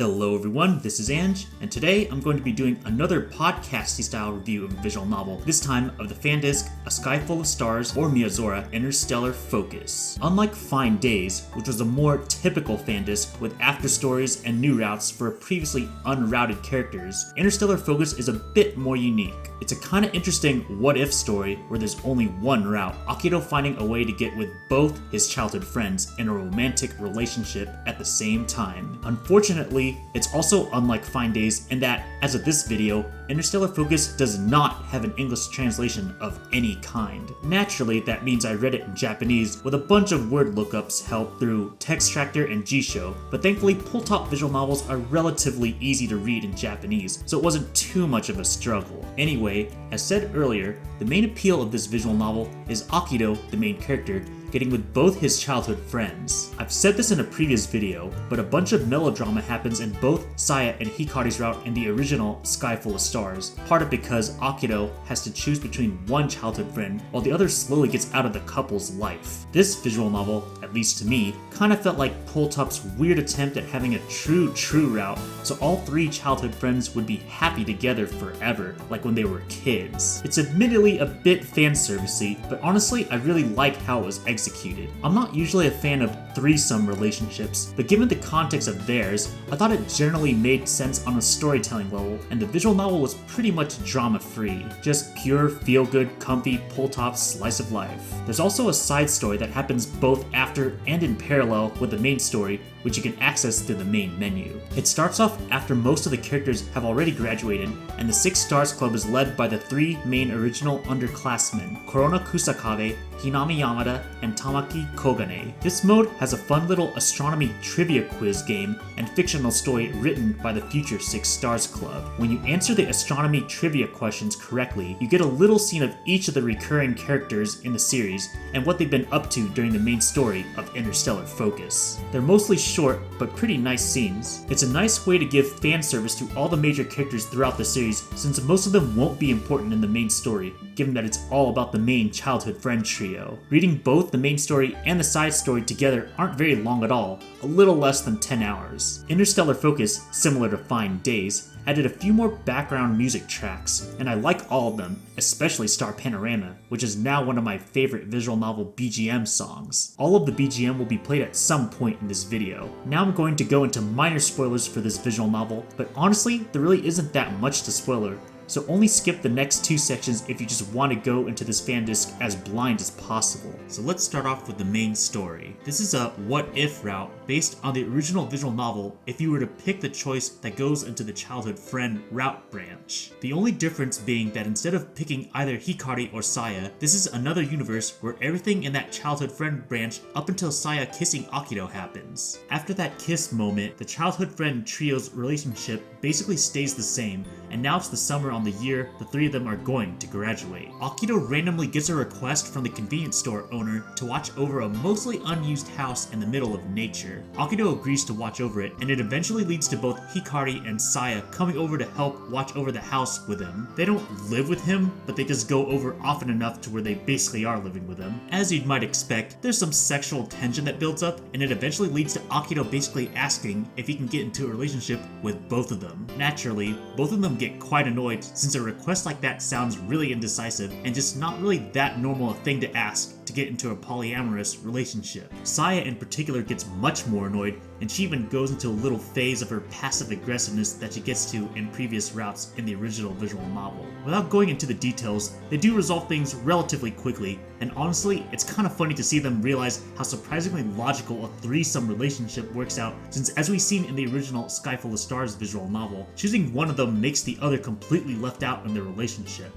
Hello everyone, this is Ange, and today I'm going to be doing another podcasty style review of a visual novel, this time of the fandisc A Sky Full of Stars or Miazora Interstellar Focus. Unlike Fine Days, which was a more typical fandisc with after stories and new routes for previously unrouted characters, Interstellar Focus is a bit more unique. It's a kinda interesting what-if story where there's only one route, Akito finding a way to get with both his childhood friends in a romantic relationship at the same time. Unfortunately, it's also unlike Fine Days in that, as of this video, Interstellar Focus does not have an English translation of any kind. Naturally, that means I read it in Japanese with a bunch of word lookups helped through Textractor and Jisho, but thankfully pull-top visual novels are relatively easy to read in Japanese, so it wasn't too much of a struggle. Anyway, as said earlier, the main appeal of this visual novel is Akito, the main character, getting with both his childhood friends. I've said this in a previous video, but a bunch of melodrama happens in both Saya and Hikari's route in the original Sky Full of Stars, part of because Akito has to choose between one childhood friend while the other slowly gets out of the couple's life. This visual novel, at least to me, kinda felt like Pull-Top's weird attempt at having a true route, so all three childhood friends would be happy together forever, like when they were kids. It's admittedly a bit fanservice-y, but honestly I really like how it was executed. I'm not usually a fan of threesome relationships, but given the context of theirs, I thought it generally made sense on a storytelling level, and the visual novel was pretty much drama-free. Just pure, feel-good, comfy, pull-top slice of life. There's also a side story that happens both after and in parallel with the main story, which you can access through the main menu. It starts off after most of the characters have already graduated, and the Six Stars Club is led by the three main original underclassmen, Korona Kusakabe, Hinami Yamada, and Tamaki Kogane. This mode has a fun little astronomy trivia quiz game and fictional story written by the future Six Stars Club. When you answer the astronomy trivia questions correctly, you get a little scene of each of the recurring characters in the series and what they've been up to during the main story of Interstellar Focus. They're mostly short, but pretty nice scenes. It's a nice way to give fan service to all the major characters throughout the series, since most of them won't be important in the main story, given that it's all about the main childhood friend trio. Reading both the main story and the side story together aren't very long at all, a little less than 10 hours. Interstellar Focus, similar to Fine Days, added a few more background music tracks, and I like all of them, especially Star Panorama, which is now one of my favorite visual novel BGM songs. All of the BGM will be played at some point in this video. Now I'm going to go into minor spoilers for this visual novel, but honestly, there really isn't that much to spoiler, so only skip the next two sections if you just want to go into this fandisc as blind as possible. So let's start off with the main story. This is a what-if route based on the original visual novel if you were to pick the choice that goes into the childhood friend route branch. The only difference being that instead of picking either Hikari or Saya, this is another universe where everything in that childhood friend branch up until Saya kissing Akito happens. After that kiss moment, the childhood friend trio's relationship basically stays the same, and now it's the summer on the year the three of them are going to graduate. Akito randomly gets a request from the convenience store owner to watch over a mostly unused house in the middle of nature. Akito agrees to watch over it, and it eventually leads to both Hikari and Saya coming over to help watch over the house with him. They don't live with him, but they just go over often enough to where they basically are living with him. As you might expect, there's some sexual tension that builds up, and it eventually leads to Akito basically asking if he can get into a relationship with both of them. Naturally, both of them get quite annoyed since a request like that sounds really indecisive and just not really that normal a thing to ask to get into a polyamorous relationship. Saya in particular gets much more annoyed, and she even goes into a little phase of her passive aggressiveness that she gets to in previous routes in the original visual novel. Without going into the details, they do resolve things relatively quickly, and honestly, it's kind of funny to see them realize how surprisingly logical a threesome relationship works out, since as we've seen in the original Sky Full of Stars visual novel, choosing one of them makes the other completely left out in their relationship.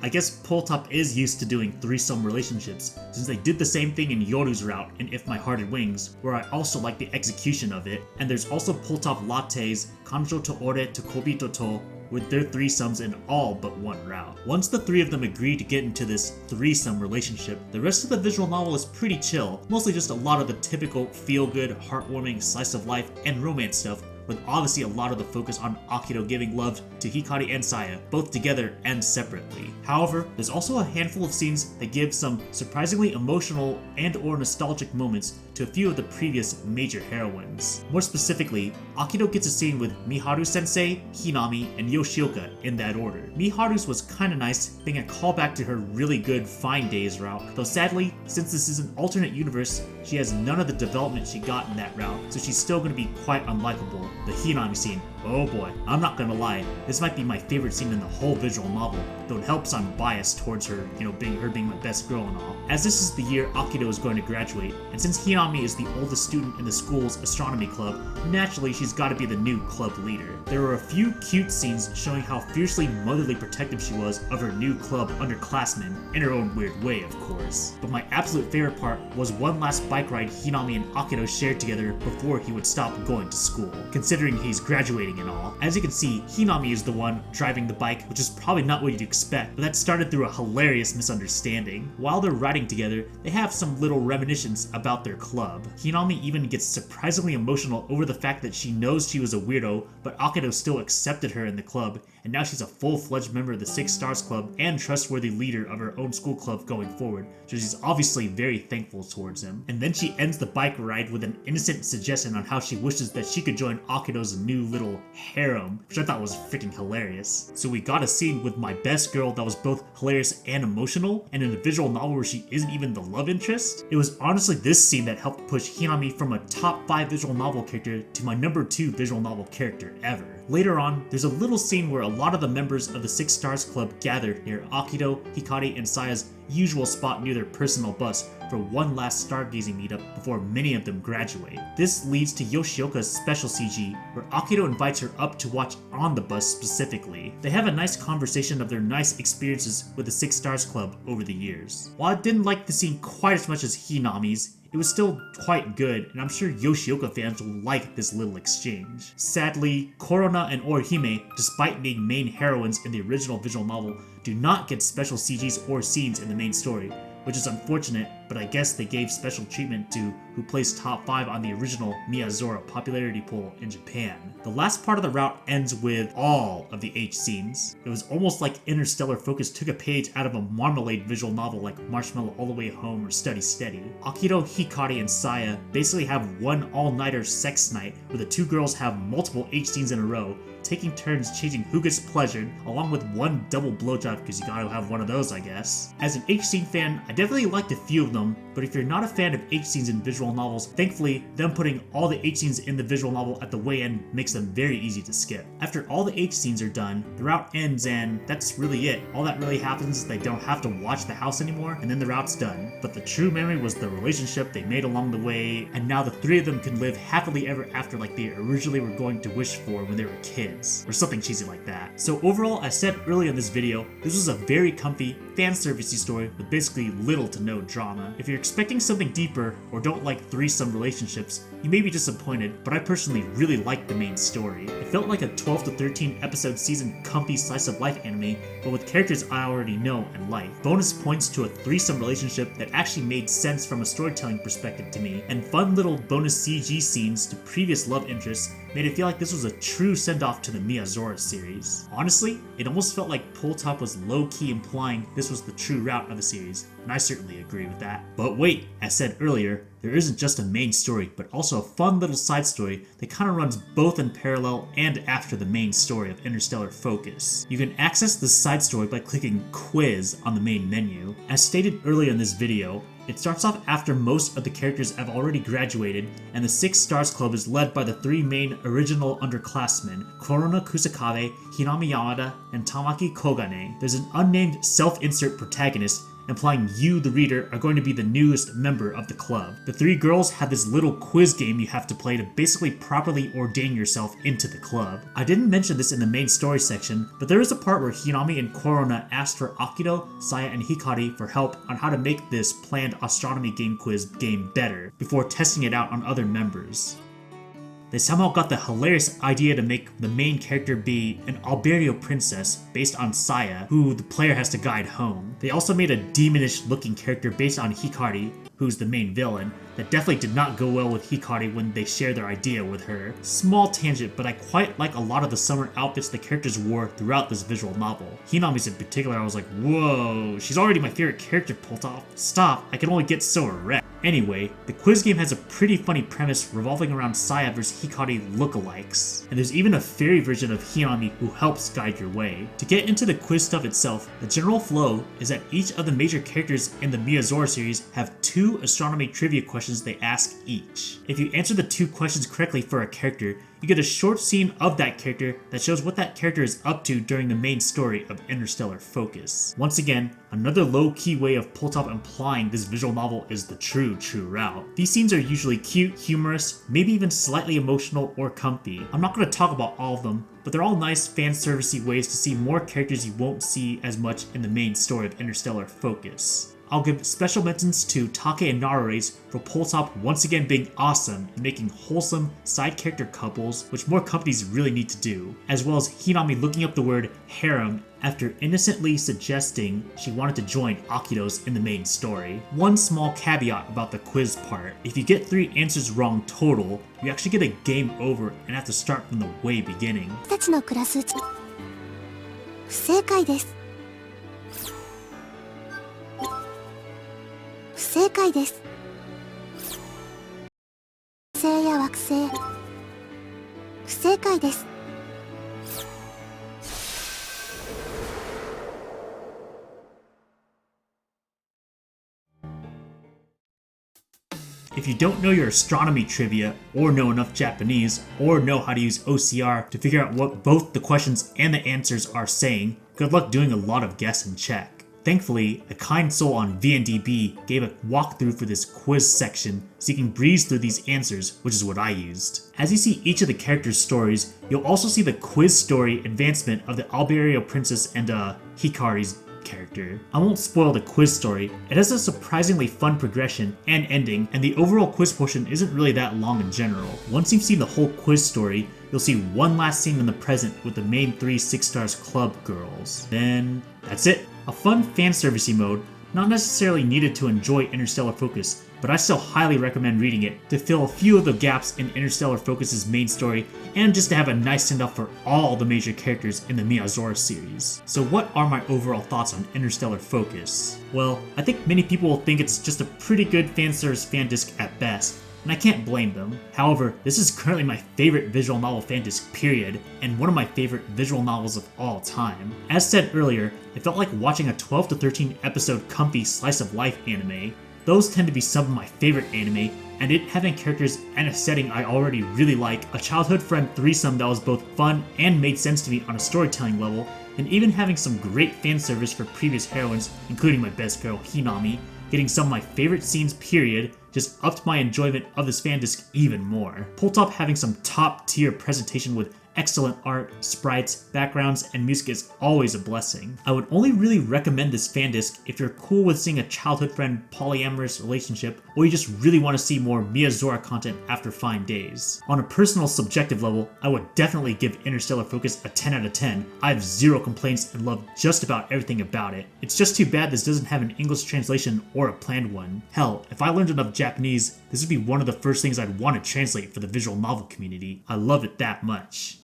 I guess Pull-Top is used to doing threesome relationships, since they did the same thing in Yoru's route in If My Heart Had Wings, where I also like the execution of it, and there's also Pull-Top Latte's Kanjo to Ore to Kobito to, with their threesomes in all but one route. Once the three of them agree to get into this threesome relationship, the rest of the visual novel is pretty chill, mostly just a lot of the typical feel-good, heartwarming slice of life and romance stuff, with obviously a lot of the focus on Akito giving love to Hikari and Saya, both together and separately. However, there's also a handful of scenes that give some surprisingly emotional and or nostalgic moments to to a few of the previous major heroines. More specifically, Akito gets a scene with Miharu-sensei, Hinami, and Yoshioka in that order. Miharu's was kinda nice, being a callback to her really good Fine Days route, though sadly, since this is an alternate universe, she has none of the development she got in that route, so she's still gonna be quite unlikable. The Hinami scene, oh boy, I'm not gonna lie, this might be my favorite scene in the whole visual novel, though it helps I'm biased towards her, being my best girl and all. As this is the year Akito is going to graduate, and since Hinami is the oldest student in the school's astronomy club, naturally she's gotta be the new club leader. There were a few cute scenes showing how fiercely motherly protective she was of her new club underclassmen, in her own weird way of course. But my absolute favorite part was one last bike ride Hinami and Akito shared together before he would stop going to school, considering he's graduating and all. As you can see, Hinami is the one driving the bike, which is probably not what you'd expect, but that started through a hilarious misunderstanding. While they're riding together, they have some little reminiscence about their club. Hinami even gets surprisingly emotional over the fact that she knows she was a weirdo, but Akito still accepted her in the club, and now she's a full-fledged member of the Six Stars Club and trustworthy leader of her own school club going forward, so she's obviously very thankful towards him. And then she ends the bike ride with an innocent suggestion on how she wishes that she could join Akito's new little harem, which I thought was freaking hilarious. So we got a scene with my best girl that was both hilarious and emotional, and in a visual novel where she isn't even the love interest. It was honestly this scene that helped push Hinami from a top 5 visual novel character to my number 2 visual novel character ever. Later on, there's a little scene where a lot of the members of the Six Stars Club gather near Akito, Hikari, and Saya's usual spot near their personal bus for one last stargazing meetup before many of them graduate. This leads to Yoshioka's special CG, where Akito invites her up to watch on the bus specifically. They have a nice conversation of their nice experiences with the Six Stars Club over the years. While I didn't like the scene quite as much as Hinami's, it was still quite good, and I'm sure Yoshioka fans will like this little exchange. Sadly, Korona and Orihime, despite being main heroines in the original visual novel, do not get special CGs or scenes in the main story, which is unfortunate, but I guess they gave special treatment to who placed top 5 on the original Miazora popularity poll in Japan. The last part of the route ends with all of the H scenes. It was almost like Interstellar Focus took a page out of a Marmalade visual novel like Marshmallow All the Way Home or Study Steady. Akito, Hikari, and Saya basically have one all-nighter sex night where the two girls have multiple H scenes in a row, taking turns changing who gets pleasured, along with one double blowjob because you gotta have one of those, I guess. As an H scene fan, I definitely liked a few of them, but if you're not a fan of H scenes in visual novels, thankfully, them putting all the H scenes in the visual novel at the way end makes them very easy to skip. After all the H scenes are done, the route ends and that's really it. All that really happens is they don't have to watch the house anymore, and then the route's done. But the true memory was the relationship they made along the way, and now the three of them can live happily ever after like they originally were going to wish for when they were kids, or something cheesy like that. So overall, I said earlier in this video, this was a very comfy, fan-servicey story with basically little to no drama. If you're expecting something deeper, or don't like threesome relationships, you may be disappointed, but I personally really liked the main story. It felt like a 12 to 13 episode season comfy slice of life anime, but with characters I already know and like. Bonus points to a threesome relationship that actually made sense from a storytelling perspective to me, and fun little bonus CG scenes to previous love interests made it feel like this was a true send-off to the Miazora series. Honestly, it almost felt like Pull Top was low-key implying this was the true route of the series, and I certainly agree with that. But wait, as said earlier, there isn't just a main story, but also a fun little side story that kind of runs both in parallel and after the main story of Interstellar Focus. You can access this side story by clicking Quiz on the main menu. As stated earlier in this video, it starts off after most of the characters have already graduated, and the Six Stars Club is led by the three main original underclassmen, Korona Kusakabe, Hinami Yamada, and Tamaki Kogane. There's an unnamed self-insert protagonist, implying you, the reader, are going to be the newest member of the club. The three girls have this little quiz game you have to play to basically properly ordain yourself into the club. I didn't mention this in the main story section, but there is a part where Hinami and Korona asked for Akito, Saya, and Hikari for help on how to make this planned astronomy game quiz game better, before testing it out on other members. They somehow got the hilarious idea to make the main character be an Alberio princess based on Saya, who the player has to guide home. They also made a demonish looking character based on Hikari, who's the main villain, that definitely did not go well with Hikari when they shared their idea with her. Small tangent, but I quite like a lot of the summer outfits the characters wore throughout this visual novel. Hinami's in particular, I was like, whoa, she's already my favorite character, Poltov. Stop, I can only get so erect. Anyway, the quiz game has a pretty funny premise revolving around Saya vs Hikari lookalikes, and there's even a fairy version of Hinami who helps guide your way. To get into the quiz stuff itself, the general flow is that each of the major characters in the Miazora series have 2 astronomy trivia questions they ask each. If you answer the 2 questions correctly for a character, you get a short scene of that character that shows what that character is up to during the main story of Interstellar Focus. Once again, another low-key way of Pulltop implying this visual novel is the true route. These scenes are usually cute, humorous, maybe even slightly emotional or comfy. I'm not going to talk about all of them, but they're all nice fan-servicey ways to see more characters you won't see as much in the main story of Interstellar Focus. I'll give special mentions to Take and Narure's for Pulltop once again being awesome in making wholesome side character couples, which more companies really need to do, as well as Hinami looking up the word harem after innocently suggesting she wanted to join Akitos in the main story. One small caveat about the quiz part: if you get 3 answers wrong total, you actually get a game over and have to start from the way beginning. 2つのクラス不正解です。不正解です。星や惑星不正解です。If you don't know your astronomy trivia, or know enough Japanese, or know how to use OCR to figure out what both the questions and the answers are saying, good luck doing a lot of guess and check. Thankfully, a kind soul on VNDB gave a walkthrough for this quiz section so you can breeze through these answers, which is what I used. As you see each of the characters' stories, you'll also see the quiz story advancement of the Alberio princess and Hikari's character. I won't spoil the quiz story. It has a surprisingly fun progression and ending, and the overall quiz portion isn't really that long in general. Once you've seen the whole quiz story, you'll see one last scene in the present with the main 3 6 Stars Club girls. Then that's it. A fun fanservice mode, not necessarily needed to enjoy Interstellar Focus, but I still highly recommend reading it to fill a few of the gaps in Interstellar Focus's main story and just to have a nice send-off for all the major characters in the Miazora series. So what are my overall thoughts on Interstellar Focus? Well, I think many people will think it's just a pretty good fanservice fandisc at best, and I can't blame them. However, this is currently my favorite visual novel fandisc period, and one of my favorite visual novels of all time. As said earlier, it felt like watching a 12 to 13 episode comfy slice of life anime. Those tend to be some of my favorite anime, and it having characters and a setting I already really like, a childhood friend threesome that was both fun and made sense to me on a storytelling level, and even having some great fan service for previous heroines, including my best girl Hinami, getting some of my favorite scenes period, just upped my enjoyment of this fandisc even more. Pulltop having some top tier presentation with excellent art, sprites, backgrounds, and music is always a blessing. I would only really recommend this fandisc if you're cool with seeing a childhood friend polyamorous relationship, or you just really want to see more Miazora content after fine days. On a personal subjective level, I would definitely give Interstellar Focus a 10 out of 10. I have 0 complaints and love just about everything about it. It's just too bad this doesn't have an English translation or a planned one. Hell, if I learned enough Japanese, this would be one of the first things I'd want to translate for the visual novel community. I love it that much.